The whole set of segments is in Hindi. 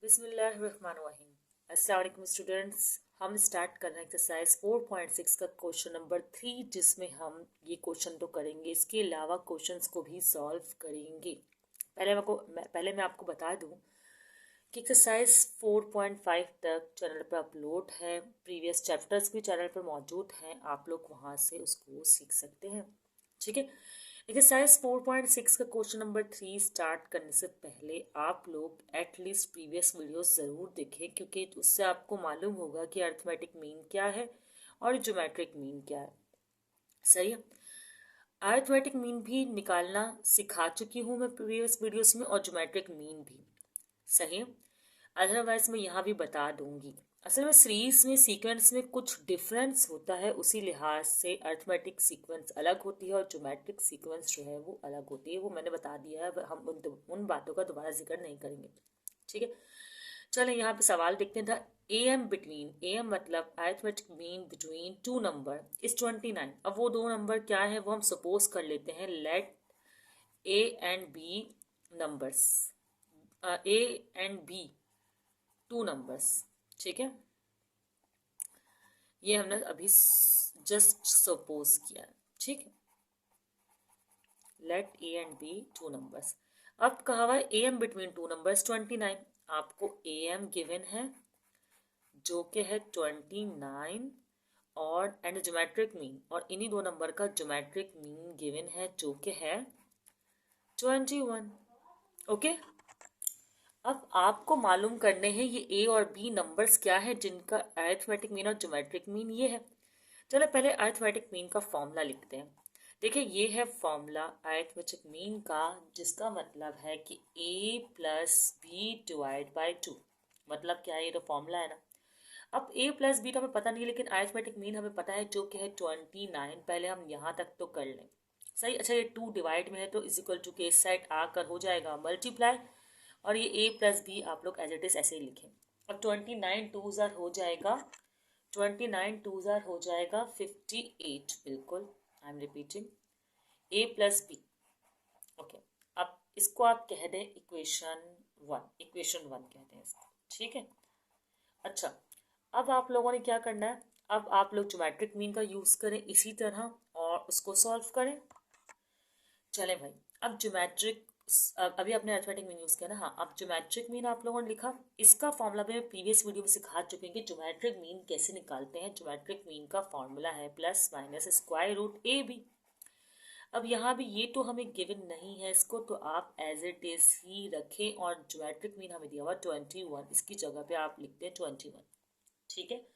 बिस्मिल्लाहिर्रहमानिर्रहीम। अस्सलाम वालेकुम स्टूडेंट्स। हम स्टार्ट कर रहे हैं एक्सरसाइज 4.6 का क्वेश्चन नंबर 3, जिसमें हम ये क्वेश्चन तो करेंगे, इसके अलावा क्वेश्चंस को भी सॉल्व करेंगे। पहले मैं आपको बता दूं कि एक्सरसाइज 4.5 तक चैनल पर अपलोड है, प्रीवियस चैप्टर्स भी चैनल पर मौजूद हैं, आप लोग वहाँ से उसको सीख सकते हैं। ठीक है, एक्सरसाइज 4.6 का क्वेश्चन नंबर 3 स्टार्ट करने से पहले आप लोग एटलीस्ट प्रीवियस वीडियोस ज़रूर देखें, क्योंकि उससे आपको मालूम होगा कि अरिथमेटिक मीन क्या है और ज्योमेट्रिक मीन क्या है। सही है, अरिथमेटिक मीन भी निकालना सिखा चुकी हूँ मैं प्रीवियस वीडियोस में, और ज्योमेट्रिक मीन भी। सही है, अदरवाइज मैं यहाँ भी बता दूंगी। असल में सीरीज में सीक्वेंस में कुछ डिफरेंस होता है, उसी लिहाज से अरिथमेटिक सीक्वेंस अलग होती है और ज्योमेट्रिक सीक्वेंस जो है वो अलग होती है। वो मैंने बता दिया है, हम उन बातों का दोबारा जिक्र नहीं करेंगे। ठीक है, चलें यहाँ पे सवाल देखते हैं। A M between, A M मतलब arithmetic mean between two number is 29। अब वो दो नंबर क्या है वो हम सपोज कर लेते हैं, let a and b numbers, a and b two numbers. ठीक है, ये हमने अभी जस्ट सपोज किया। ठीक है, let a and b two numbers. अब कहा हुआ A M between two numbers 29। आपको ए एम गिवन है जो कि है 29, और एंड ज्योमेट्रिक मीन, और इन्हीं दो नंबर का ज्योमेट्रिक मीन गिवन है जो कि है 21। ओके, अब आपको मालूम करने हैं ये ए और बी नंबर्स क्या है जिनका अरिथमेटिक मीन और ज्योमेट्रिक मीन ये है। चलो पहले अरिथमेटिक मीन का फॉर्मूला लिखते हैं। देखिए ये है फॉर्मूला अरिथमेटिक मीन का, जिसका मतलब है कि A plus B divide by two. मतलब क्या है, ये तो फॉर्मूला है ना। अब ए प्लस बी तो हमें पता नहीं है, लेकिन अरिथमेटिक मीन हमें पता है जो कि है 29। पहले हम यहाँ तक तो कर लें। सही, अच्छा ये टू डिवाइड में है तो इज इक्वल टू के इस साइड आकर हो जाएगा मल्टीप्लाई, और ये ए प्लस बी आप लोग एज इट इज ऐसे ही लिखें। अब 29 टू ज़ार हो जाएगा, 29 टू ज़ार हो जाएगा 58। बिल्कुल, I am repeating, a plus b. Okay, अब इसको आप कह दें इक्वेशन 1, इक्वेशन 1 कहते हैं इसको। ठीक है, अच्छा अब आप लोगों ने क्या करना है, अब आप लोग ज्योमेट्रिक मीन का यूज़ करें इसी तरह और उसको सॉल्व करें। चले भाई, अब ज्योमेट्रिक, अभी आपने अरिथमेटिक मीन यूज़ किया ना। हाँ, अब ज्योमेट्रिक मीन आप लोगों ने लिखा, इसका फॉर्मूला भी मैं प्रीवियस वीडियो में सिखा चुके हैं कि ज्योमेट्रिक मीन कैसे निकालते हैं। ज्योमेट्रिक मीन का फॉर्मूला है plus minus square root a b. अब यहाँ भी ये तो हमें गिवन नहीं है, इसको तो आप एज इट इज ही रखें, और ज्योमेट्रिक मीन हमें दिया हुआ 21, इसकी जगह पे आप लिखते हैं 21। ठीक है,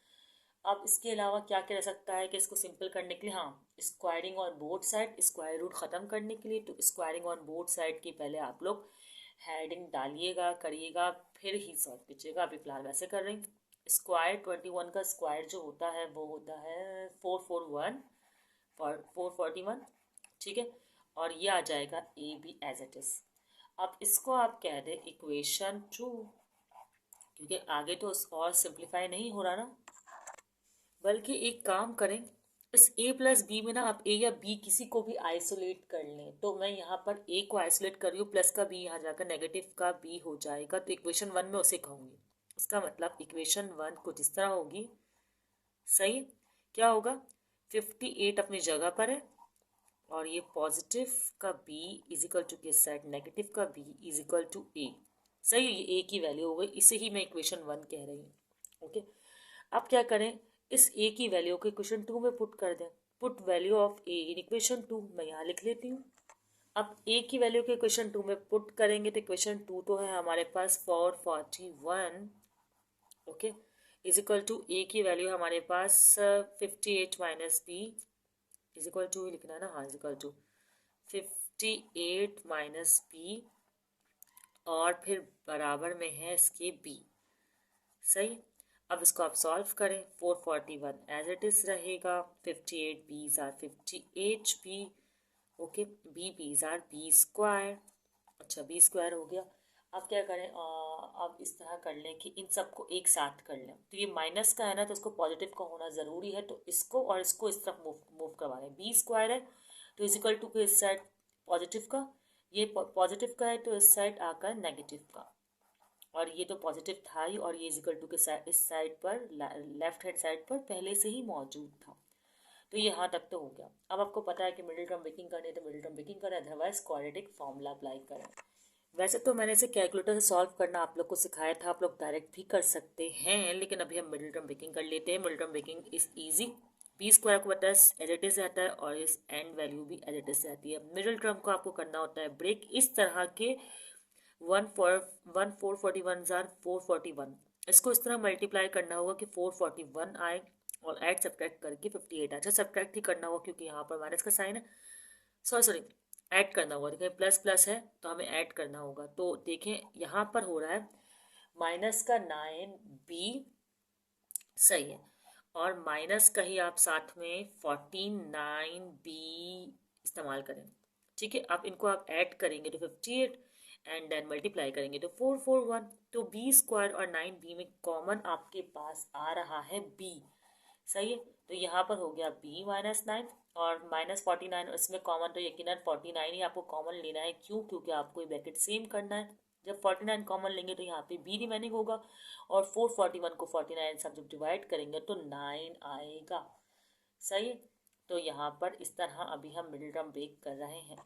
अब इसके अलावा क्या क्या रह सकता है कि इसको सिंपल करने के लिए, हाँ squaring on both side, square root ख़त्म करने के लिए तो स्क्वायरिंग ऑन बोथ साइड की पहले आप लोग हेडिंग डालिएगा, करिएगा, फिर ही सॉल्व कीजिएगा। अभी फिलहाल वैसे कर रही हूँ। स्क्वायर 21 का स्क्वायर जो होता है वो होता है 441 फॉर 441। ठीक है, और ये आ जाएगा a b as it is. अब इसको आप कह दें इक्वेशन 2, क्योंकि आगे तो और सिंप्लीफाई नहीं हो रहा ना। बल्कि एक काम करें, इस ए प्लस बी में ना आप ए या बी किसी को भी आइसोलेट कर लें। तो मैं यहाँ पर ए को आइसोलेट कर रही हूँ, प्लस का बी यहाँ जाकर नेगेटिव का बी हो जाएगा, तो इक्वेशन 1 में उसे कहूँगी। इसका मतलब इक्वेशन 1 कुछ इस तरह होगी। सही, क्या होगा, 58 अपनी जगह पर है, और ये पॉजिटिव का b इज इक्वल टू किस साइड, नेगेटिव का b इज इक्वल टू ए। सही है, ये a की वैल्यू हो गई, इसे ही मैं इक्वेशन 1 कह रही हूँ। ओके, अब क्या करें, इस a की वैल्यू को इक्वेशन 2 में पुट कर दें। Put value of a in equation 2, मैं यहाँ लिख लेती हूँ। अब a की वैल्यू को इक्वेशन 2 में पुट करेंगे तो इक्वेशन 2 तो है हमारे पास 441। Okay, is equal to a की वैल्यू हमारे पास 58 minus B is equal to ही लिखना है ना। हाँ, is equal to 58 minus B, और फिर बराबर में है इसके b। सही, अब इसको आप सॉल्व करें। 441 एज इट इज रहेगा, 58 bees are 58 B. Okay, B bees R B square. अच्छा, बी स्क्वायर हो गया। अब क्या करें, अब इस तरह कर लें कि इन सबको एक साथ कर लें। तो ये माइनस का है ना, तो इसको पॉजिटिव का होना ज़रूरी है, तो इसको और इसको इस तरफ मूव करवा लें। बी स्क्वायर है तो इज इक्वल टू के इस साइड पॉजिटिव का, ये पॉजिटिव का है तो इस साइड आकर नेगेटिव का। और ये तो पॉजिटिव था ही, और ये इजिकल टू के इस साइड पर लेफ्ट हैंड साइड पर पहले से ही मौजूद था। तो ये यहाँ तक तो हो गया। अब आपको पता है कि मिडिल टर्म ब्रेकिंग करनी है तो मिडिल टर्म ब्रेकिंग करें, अदरवाइज क्वाड्रेटिक फॉर्मूला अप्लाई करें। वैसे तो मैंने इसे कैलकुलेटर से सॉल्व करना आप लोग को सिखाया था, आप लोग डायरेक्ट भी कर सकते हैं, लेकिन अभी हम मिडिल टर्म ब्रेकिंग कर लेते हैं। Middle term breaking is easy. B square को बता एज इट इज आता है और इस एंड वैल्यू भी एज इट इज आती है। मिडिल टर्म को आपको करना होता है ब्रेक इस तरह के 441 जार 441, इसको इस तरह मल्टीप्लाई करना होगा कि 441 आए और ऐड सब्ट्रैक्ट करके 58 अच्छा सब्ट्रैक्ट ही करना होगा क्योंकि यहाँ पर माइनस का साइन है, सॉरी ऐड करना होगा। देखें प्लस प्लस है तो हमें ऐड करना होगा। तो देखें यहाँ पर हो रहा है माइनस का 9b सही है, और माइनस का ही आप साथ में 49b इस्तेमाल करें। ठीक है, अब इनको आप ऐड करेंगे तो 58 एंड देन मल्टीप्लाई करेंगे तो 441। तो बी स्क्वायर और 9b में कॉमन आपके पास आ रहा है b, सही है। तो यहाँ पर हो गया b -9 और -49, इसमें कॉमन तो यकीनन 49 ही आपको कॉमन लेना है। क्यों? क्योंकि आपको ये ब्रैकेट सेम करना है। जब 49 कॉमन लेंगे तो यहाँ पे b रिमेनिंग होगा, और 441 को 49 सब जब डिवाइड करेंगे तो 9 आएगा, सही है। तो यहाँ पर इस तरह अभी हम मिडिल टर्म ब्रेक कर रहे हैं।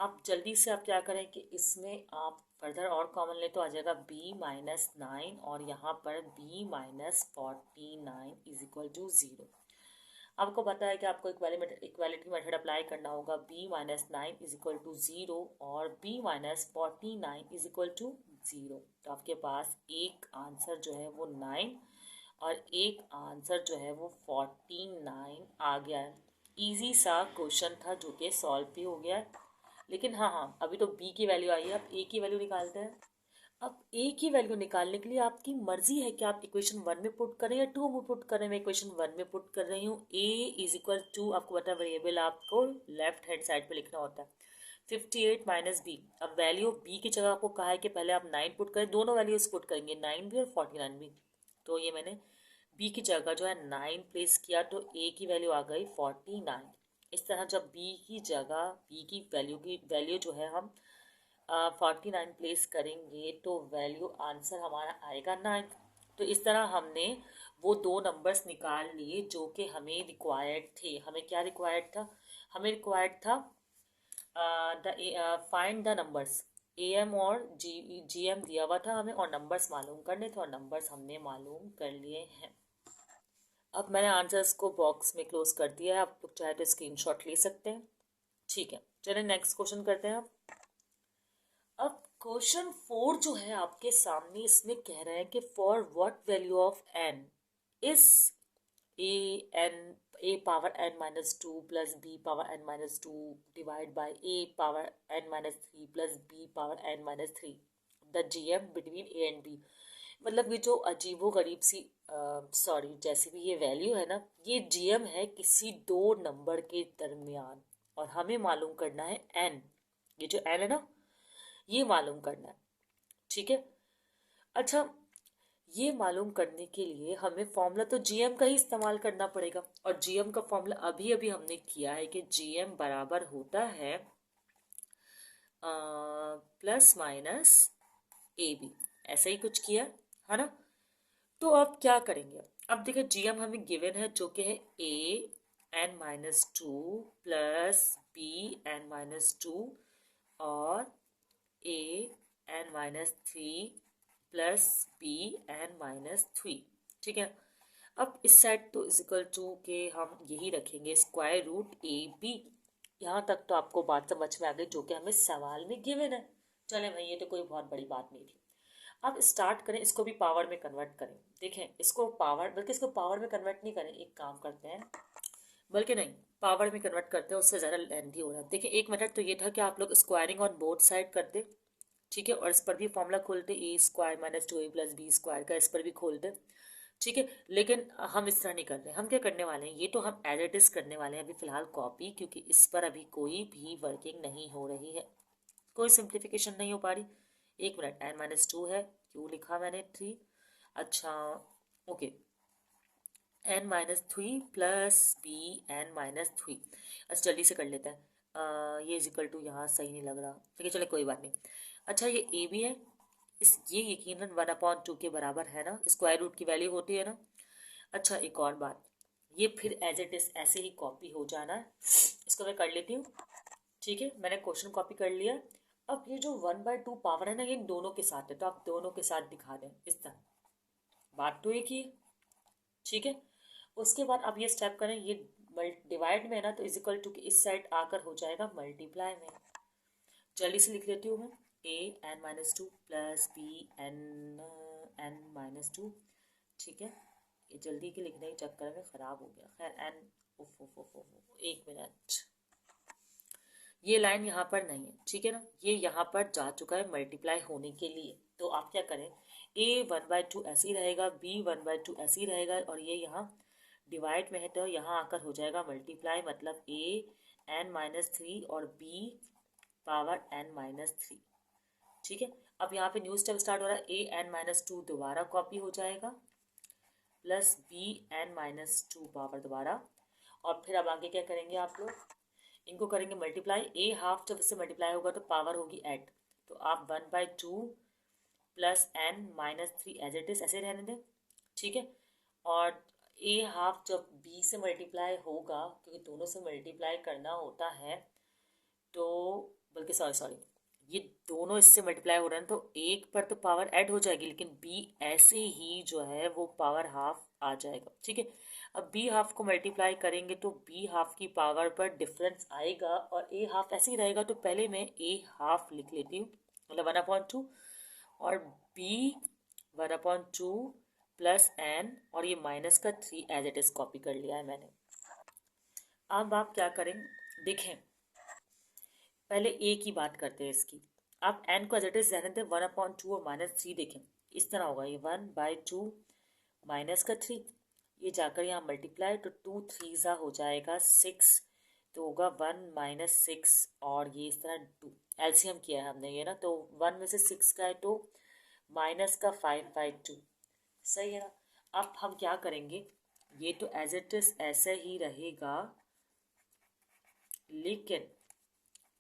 अब जल्दी से आप क्या करें कि इसमें आप फर्दर और कॉमन ले तो आ जाएगा b -9 और यहाँ पर b -49 इज इक्वल टू 0। आपको पता है कि आपको इक्वालिटी मेथड अप्लाई करना होगा। b -9 इज इक्वल टू 0 और b -49 इज इक्वल टू 0। तो आपके पास एक आंसर जो है वो 9 और एक आंसर जो है वो 49 आ गया है। ईजी सा क्वेश्चन था जो कि सॉल्व भी हो गया है। लेकिन हाँ, अभी तो b की वैल्यू आई है, अब a की वैल्यू निकालते हैं। अब a की वैल्यू निकालने के लिए आपकी मर्जी है कि आप इक्वेशन 1 में पुट करें या 2 में पुट करें। मैं इक्वेशन 1 में पुट कर रही हूँ। a इज इक्वल टू, आपको पता है वेरिएबल आपको लेफ्ट हैंड साइड पे लिखना होता है, 58 माइनस b। अब वैल्यू b की जगह आपको कहा है कि पहले आप 9 पुट करें, दोनों वैल्यूज पुट करेंगे, 9 भी और 49 भी। तो ये मैंने b की जगह जो है 9 प्लेस किया तो a की वैल्यू आ गई 49। इस तरह जब b की जगह b की वैल्यू जो है हम 49 प्लेस करेंगे तो वैल्यू आंसर हमारा आएगा 9। तो इस तरह हमने वो दो नंबर्स निकाल लिए जो कि हमें रिक्वायर्ड थे। हमें क्या रिक्वायर्ड था? हमें रिक्वायर्ड था फाइंड द नंबर्स। am और gm दिया हुआ था हमें और नंबर्स मालूम करने थे और नंबर्स हमने मालूम कर लिए हैं। अब मैंने आंसर्स को बॉक्स में क्लोज कर दिया है, आप लोग चाहे तो स्क्रीनशॉट ले सकते हैं। ठीक है, चलिए नेक्स्ट क्वेश्चन करते हैं। अब क्वेश्चन 4 जो है आपके सामने, इसमें कह रहे हैं कि for what value of n is a power n minus 2 plus b power n minus 2 divide by a power n minus 3 plus b power n minus 3 the gm between a and b। मतलब ये जो अजीबो गरीब सी सॉरी जैसी भी ये वैल्यू है ना, ये gm है किसी दो नंबर के दरमियान, और हमें मालूम करना है n। ये जो n है ना, ये मालूम करना है। ठीक है, अच्छा ये मालूम करने के लिए हमें फॉर्मूला तो जीएम का ही इस्तेमाल करना पड़ेगा, और जीएम का फॉर्मूला अभी अभी हमने किया है कि जीएम बराबर होता है प्लस माइनस ए बी, ऐसा ही कुछ किया है ना। तो अब क्या करेंगे? अब देखिए जीएम हमें गिवन है जो कि है A N minus 2 plus B N minus 2 और A N minus 3 plus B N minus 3। ठीक है, अब इस साइड तो इजिकल टू के हम यही रखेंगे स्क्वायर रूट ए बी। यहाँ तक तो आपको बात समझ में आ गई जो कि हमें सवाल में गिवन है। चले भाई, ये तो कोई बहुत बड़ी बात नहीं थी। अब स्टार्ट करें, इसको भी पावर में कन्वर्ट करें। देखें इसको पावर, बल्कि इसको पावर में कन्वर्ट नहीं करें, एक काम करते हैं, बल्कि नहीं पावर में कन्वर्ट करते हैं, उससे ज़्यादा लेंथी हो रहा है। देखिए एक मेथड तो ये था कि आप लोग स्क्वायरिंग ऑन बोथ साइड करते, ठीक है, और इस पर भी फॉर्मूला खोलते A square minus 2a plus B square का, इस पर भी खोलते। ठीक है, लेकिन हम इस तरह नहीं कर रहे। हम क्या करने वाले हैं, ये तो हम एज इट इज करने वाले हैं अभी फिलहाल कॉपी, क्योंकि इस पर अभी कोई भी वर्किंग नहीं हो रही है, कोई सिंप्लीफिकेशन नहीं हो पा रही। एक मिनट, n माइनस 2 है, क्यों लिखा मैंने 3? अच्छा okay, n minus 3 plus B N minus 3। अच्छा जल्दी से कर लेते हैं। ये इजिकल टू यहाँ सही नहीं लग रहा, ठीक है चले कोई बात नहीं। अच्छा ये ए भी है, ये यकीनन 1/2 के बराबर है ना, स्क्वायर रूट की वैल्यू होती है ना। अच्छा एक और बात, ये फिर एज इट इज ऐसे ही कॉपी हो जाना है। इसको मैं कर लेती हूँ। ठीक है, मैंने क्वेश्चन कॉपी कर लिया। अब ये जो 1/2 पावर है ना, ये दोनों के साथ है, तो आप दोनों के साथ दिखा दें इस तरह। बात तो एक ही है। ठीक है, उसके बाद अब ये स्टेप करें, ये डिवाइड में है ना, तो इजिकल टू इस साइड आकर हो जाएगा मल्टीप्लाई में। जल्दी से लिख लेती हूँ मैं, a(n-2 प्लस b(n-2). ठीक है, ये जल्दी के लिखने के चक्कर में ख़राब हो गया। खैर एन, उफ उफ उफ उफ, एक मिनट, ये लाइन यहाँ पर नहीं है। ठीक है ना, ये यहाँ पर जा चुका है मल्टीप्लाई होने के लिए। तो आप क्या करें, a 1/2 ऐसे ही रहेगा, b 1/2 ऐसे ही रहेगा, और ये यहाँ डिवाइड में है तो यहाँ आकर हो जाएगा मल्टीप्लाई, मतलब a(n-3) और b पावर n-3। ठीक है, अब यहाँ पे न्यू स्टेप स्टार्ट हो रहा है, a(n-2) दोबारा कॉपी हो जाएगा प्लस b(n-2) पावर दोबारा, और फिर अब आगे क्या करेंगे आप लोग, इनको करेंगे मल्टीप्लाई। ए हाफ जब इससे मल्टीप्लाई होगा तो पावर होगी ऐड, तो आप 1/2 plus n-3 as it is ऐसे रहने दें। ठीक है, और ए हाफ जब बी से मल्टीप्लाई होगा, क्योंकि दोनों से मल्टीप्लाई करना होता है, तो बल्कि सॉरी सॉरी, ये दोनों इससे मल्टीप्लाई हो रहे हैं, तो एक पर तो पावर ऐड हो जाएगी, लेकिन बी ऐसे ही जो है वो पावर हाफ आ जाएगा। ठीक है, अब बी हाफ को मल्टीप्लाई करेंगे तो बी हाफ की पावर पर डिफरेंस आएगा, और ए हाफ ऐसे ही रहेगा, तो पहले मैं ए हाफ लिख लेती हूँ, मतलब 1/2, और बी 1/2 प्लस एन, और ये -3 एज इट इज कॉपी कर लिया है मैंने। अब आप क्या करें, देखें पहले ए की बात करते हैं इसकी। आप एन को एज इट इज रहने दें, 1/2 और -3 देखें, इस तरह होगा, ये 1/2 -3, ये जाकर यहाँ मल्टीप्लाई, तो 2 3 हो जाएगा 6, तो होगा 1 - 6, और ये इस तरह 2 एलसीएम किया है हमने ये ना, तो 1 में से 6 का है तो -5/2, सही है ना। अब हम क्या करेंगे, ये तो एज इट इज ऐसे ही रहेगा, लेकिन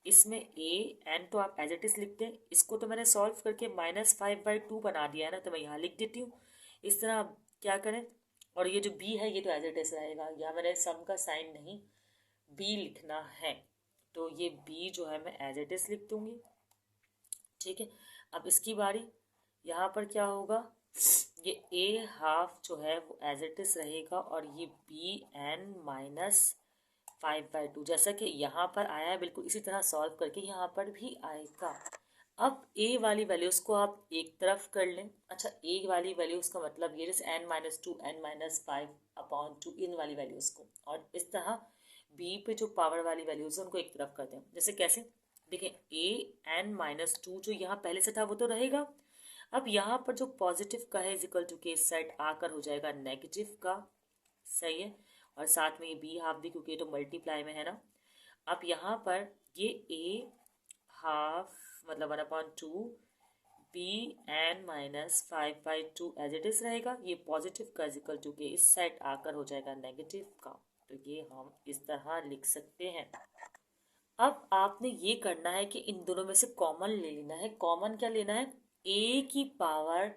इसमें ए एन तो आप एज इट इज लिखते हैं, इसको तो मैंने सॉल्व करके -5/2 बना दिया है ना, तो मैं यहाँ लिख देती हूँ इस तरह। आप क्या करें, और ये जो बी है ये तो एज इट इज रहेगा, यहाँ मैंने सम का साइन नहीं बी लिखना है, तो ये बी जो है मैं एज इट इज लिख दूँगी। ठीक है, अब इसकी बारी, यहाँ पर क्या होगा, ये ए हाफ जो है वो एज इट इज रहेगा, और ये bn-5/2 जैसा कि यहाँ पर आया है, बिल्कुल इसी तरह सॉल्व करके यहाँ पर भी आएगा। अब ए वाली वैल्यूज़ को आप एक तरफ कर लें। अच्छा, ए वाली वैल्यूज़ का मतलब ये जैसे n-2 n-5/2 इन वाली वैल्यूज़ को, और इस तरह बी पे जो पावर वाली वैल्यूज़ है उनको एक तरफ कर दें। जैसे कैसे, देखें a(n-2) जो यहाँ पहले से था वो तो रहेगा, अब यहाँ पर जो पॉजिटिव का है इजिकल टू के इस साइड आकर हो जाएगा नेगेटिव का, सही है, और साथ में ये बी हाफ भी, क्योंकि ये तो मल्टीप्लाई में है ना। अब यहाँ पर ये ए हाफ मतलब 1/2 bn-5/2 एज इट इज रहेगा, ये पॉजिटिव का इजिकल टू के इस साइड आकर हो जाएगा नेगेटिव का, तो ये हम इस तरह लिख सकते हैं। अब आपने ये करना है कि इन दोनों में से कॉमन ले लेना है। कॉमन क्या लेना है, a की पावर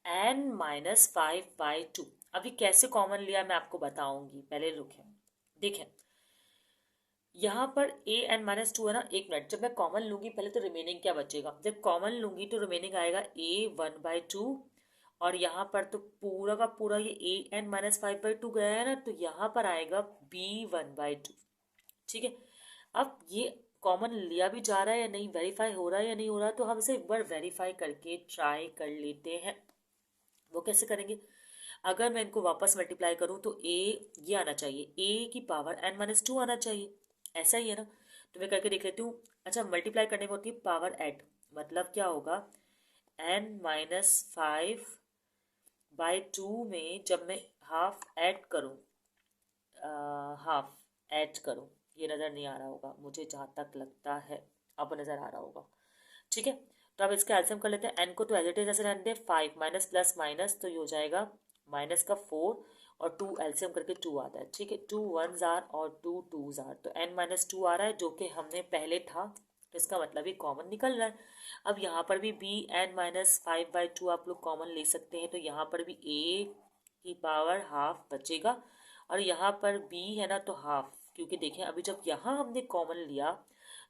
n-5/2। अभी कैसे कॉमन लिया मैं आपको बताऊंगी, पहले रुकें, देखें यहाँ पर a(n-2) है ना। एक मिनट, जब मैं कॉमन लूंगी पहले तो रिमेनिंग क्या बचेगा, जब कॉमन लूंगी तो रिमेनिंग आएगा a 1/2, और यहाँ पर तो पूरा का पूरा ये a(n-5/2) गया है ना, तो यहाँ पर आएगा b 1/2। ठीक है, अब ये कॉमन लिया भी जा रहा है या नहीं, वेरीफाई हो रहा है या नहीं हो रहा, तो हम इसे एक बार वेरीफाई करके ट्राई कर लेते हैं। वो कैसे करेंगे, अगर मैं इनको वापस मल्टीप्लाई करूं तो a ये आना चाहिए, a की पावर n-2 आना चाहिए, ऐसा ही है ना। तो मैं करके देख लेती हूँ। अच्छा, मल्टीप्लाई करने में होती है पावर ऐड, मतलब क्या होगा, n-5/2 में जब मैं हाफ ऐड करूँ, हाफ ऐड करूँ, ये नज़र नहीं आ रहा होगा मुझे जहाँ तक लगता है, अब नज़र आ रहा होगा। ठीक है, तो अब इसका एल्सियम कर लेते हैं। एन को तो एज इट इज ऐसे रहने दें, 5 माइनस प्लस माइनस, तो ये हो जाएगा -4, और 2 एल्सियम करके 2 आता है। ठीक है, 2 1s आर और 2 2s आर, तो n-2 आ रहा है जो कि हमने पहले था, तो इसका मतलब ये कॉमन निकल रहा है। अब यहाँ पर भी बी एन माइनस 5/2 आप लोग कॉमन ले सकते हैं, तो यहाँ पर भी ए की पावर हाफ बचेगा और यहाँ पर बी है ना तो हाफ, क्योंकि देखें अभी जब यहाँ हमने कॉमन लिया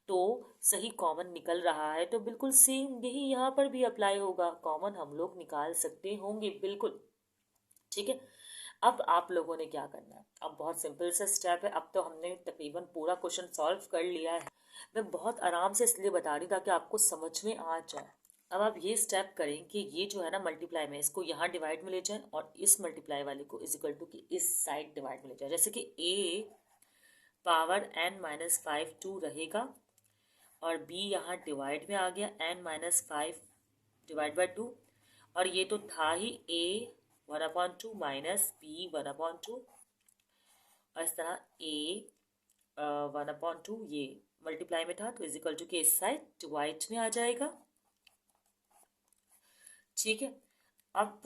तो सही कॉमन निकल रहा है, तो बिल्कुल सेम यही यहाँ पर भी अप्लाई होगा, कॉमन हम लोग निकाल सकते होंगे बिल्कुल। ठीक है, अब आप लोगों ने क्या करना है, अब बहुत सिंपल सा स्टेप है। अब तो हमने तकरीबन पूरा क्वेश्चन सॉल्व कर लिया है। मैं बहुत आराम से इसलिए बता रही ताकि आपको समझ में आ जाए। अब आप ये स्टेप करें कि ये जो है ना मल्टीप्लाई में, इसको यहाँ डिवाइड में ले जाएं और इस मल्टीप्लाई वाले को इज इक्वल टू की इस साइड डिवाइड में ले जाएं। जैसे कि ए पावर n माइनस 5/2 रहेगा और b यहाँ डिवाइड में आ गया n माइनस 5 डिवाइड बाई 2, और ये तो था ही a 1/2 माइनस b 1/2, और इस तरह a 1/2 ये मल्टीप्लाई में था तो इज इक्वल टू के इस साइड डिवाइड में आ जाएगा। ठीक है, अब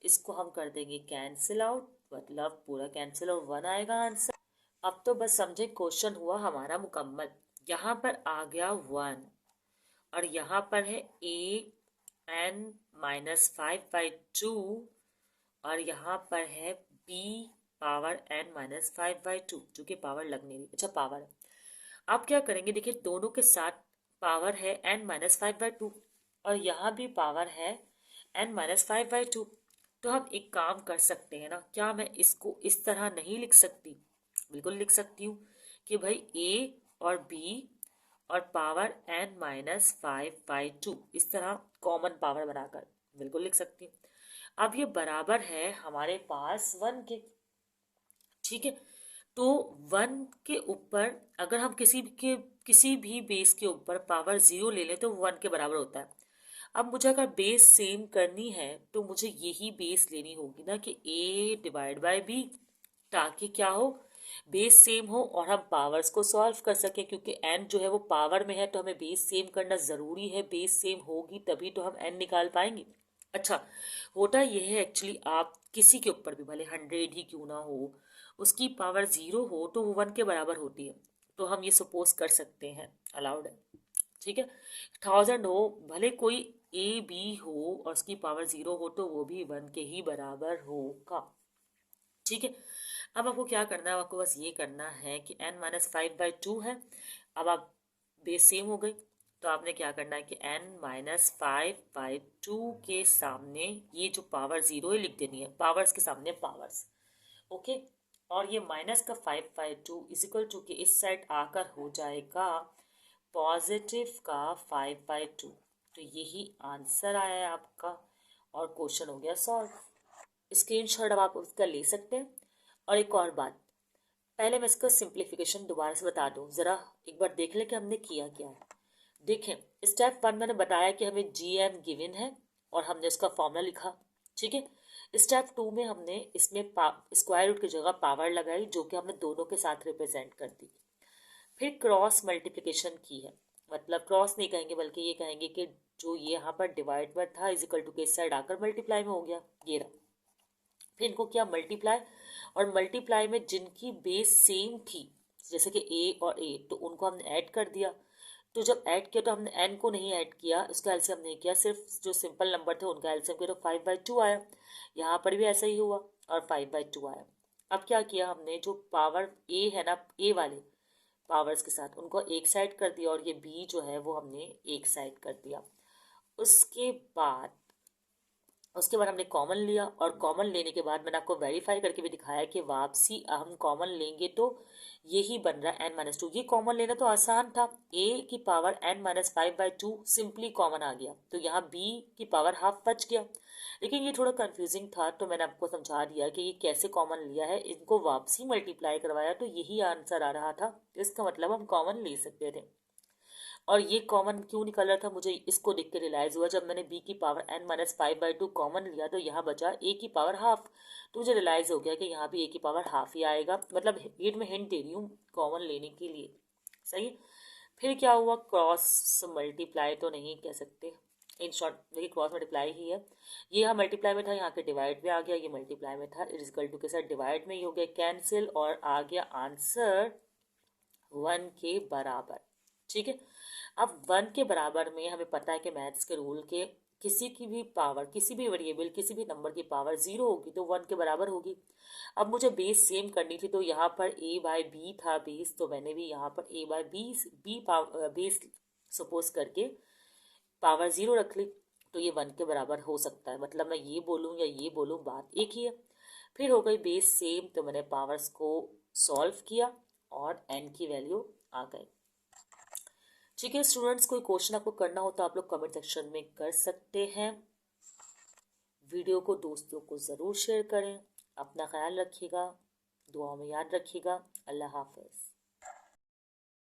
इसको हम कर देंगे कैंसिल आउट, मतलब पूरा कैंसिल और 1 आएगा आंसर। अब तो बस समझे क्वेश्चन हुआ हमारा मुकम्मल। यहाँ पर आ गया 1 और यहाँ पर है a n माइनस 5/2 और यहाँ पर है b पावर n माइनस 5/2 जो कि पावर लग नहीं रही। अच्छा पावर है, आप क्या करेंगे, देखिए दोनों के साथ पावर है n माइनस 5/2 और यहाँ भी पावर है n माइनस 5/2, तो हम एक काम कर सकते हैं ना, क्या मैं इसको इस तरह नहीं लिख सकती? बिल्कुल लिख सकती हूँ कि भाई a और b और पावर n माइनस 5/2 इस तरह कॉमन पावर बनाकर बिल्कुल लिख सकती हूँ। अब ये बराबर है हमारे पास 1 के। ठीक है, तो 1 के ऊपर अगर हम किसी भी बेस के ऊपर पावर 0 ले लें तो 1 के बराबर होता है। अब मुझे अगर बेस सेम करनी है तो मुझे यही बेस लेनी होगी ना कि a डिवाइड बाय b, ताकि क्या हो, बेस सेम हो और हम पावर्स को सॉल्व कर सकें, क्योंकि n जो है वो पावर में है तो हमें बेस सेम करना ज़रूरी है। बेस सेम होगी तभी तो हम n निकाल पाएंगे। अच्छा, होता यह है एक्चुअली, आप किसी के ऊपर भी भले 100 ही क्यों ना हो, उसकी पावर 0 हो तो वो 1 के बराबर होती है, तो हम ये सपोज कर सकते हैं, अलाउड है। ठीक है, 1000 हो, भले कोई ए बी हो और उसकी पावर 0 हो तो वो भी 1 के ही बराबर होगा। ठीक है, अब आपको क्या करना है, आपको बस ये करना है कि n माइनस 5/2 है। अब आप बेस सेम हो गई तो आपने क्या करना है कि n माइनस 5/2 के सामने ये जो पावर 0 है लिख देनी है, पावर्स के सामने पावर्स। ओके, और ये माइनस का 5/2 इज इक्वल टू के इस साइड आकर हो जाएगा पॉजिटिव का 5/2। तो यही आंसर आया है आपका और क्वेश्चन हो गया सॉल्व। स्क्रीनशॉट अब आप उसका ले सकते हैं। और एक और बात, पहले मैं इसका सिंप्लीफिकेशन दोबारा से बता दूं, ज़रा एक बार देख लें कि हमने किया क्या है। देखें, स्टेप 1 मैंने बताया कि हमें जी एम गिवन है और हमने उसका फॉर्मूला लिखा। ठीक है, स्टेप 2 में हमने इसमें स्क्वायर रूट की जगह पावर लगाई जो कि हमने दोनों के साथ रिप्रेजेंट कर दी। फिर क्रॉस मल्टीप्लिकेशन की है, मतलब क्रॉस नहीं कहेंगे बल्कि ये कहेंगे कि जो ये यहाँ पर डिवाइड में था इज इक्वल टू के इस साइड आकर मल्टीप्लाई में हो गया, ये रहा। फिर इनको किया मल्टीप्लाई, और मल्टीप्लाई में जिनकी बेस सेम थी जैसे कि ए और ए तो उनको हमने ऐड कर दिया। तो जब ऐड किया तो हमने एन को नहीं ऐड किया, उसका एलसीएम नहीं किया, सिर्फ जो सिंपल नंबर थे उनका एलसीएम किया तो 5/2 आया। यहाँ पर भी ऐसा ही हुआ और 5/2 आया। अब क्या किया हमने, जो पावर ए है ना, ए वाले पावर्स के साथ उनको एक साइड कर दिया और ये बी जो है वो हमने एक साइड कर दिया। उसके बाद हमने कॉमन लिया और कॉमन लेने के बाद मैंने आपको वेरीफाई करके भी दिखाया कि वापसी हम कॉमन लेंगे तो यही बन रहा है n-2। ये कॉमन लेना तो आसान था, a की पावर n-5/2 सिंपली कॉमन आ गया तो यहाँ b की पावर हाफ बच गया। लेकिन ये थोड़ा कंफ्यूजिंग था तो मैंने आपको समझा दिया कि ये कैसे कॉमन लिया है, इनको वापसी मल्टीप्लाई करवाया तो यही आंसर आ रहा था, तो इसका मतलब हम कॉमन ले सकते थे। और ये कॉमन क्यों निकल रहा था, मुझे इसको देख के रियलाइज हुआ जब मैंने b की पावर n-5/2 कॉमन लिया तो यहाँ बचा a की पावर हाफ, तो मुझे रियलाइज हो गया कि यहाँ भी a की पावर हाफ ही आएगा, मतलब हिंट में हिंट दे रही हूँ कॉमन लेने के लिए। सही, फिर क्या हुआ, क्रॉस मल्टीप्लाई तो नहीं कह सकते, इन शॉर्ट देखिए क्रॉस मल्टीप्लाई ही है। ये यहाँ मल्टीप्लाई में था, यहाँ के डिवाइड में आ गया, ये मल्टीप्लाई में था, इट इज इक्वल टू के साथ डिवाइड में ही हो गया कैंसिल और आ गया आंसर 1 के बराबर। ठीक है, अब 1 के बराबर में हमें पता है कि मैथ्स के रूल के किसी की भी पावर, किसी भी वेरिएबल, किसी भी नंबर की पावर 0 होगी तो 1 के बराबर होगी। अब मुझे बेस सेम करनी थी, तो यहाँ पर a/b था बेस, तो मैंने भी यहाँ पर a/b बेस सपोज करके पावर 0 रख ली, तो ये 1 के बराबर हो सकता है। मतलब मैं ये बोलूँ या ये बोलूँ, बात एक ही है। फिर हो गई बेस सेम, तो मैंने पावर्स को सॉल्व किया और n की वैल्यू आ गई। ठीक है स्टूडेंट्स, कोई क्वेश्चन आपको करना हो तो आप लोग कमेंट सेक्शन में कर सकते हैं। वीडियो को दोस्तों को ज़रूर शेयर करें। अपना ख्याल रखिएगा, दुआ में याद रखिएगा। अल्लाह हाफ़िज़।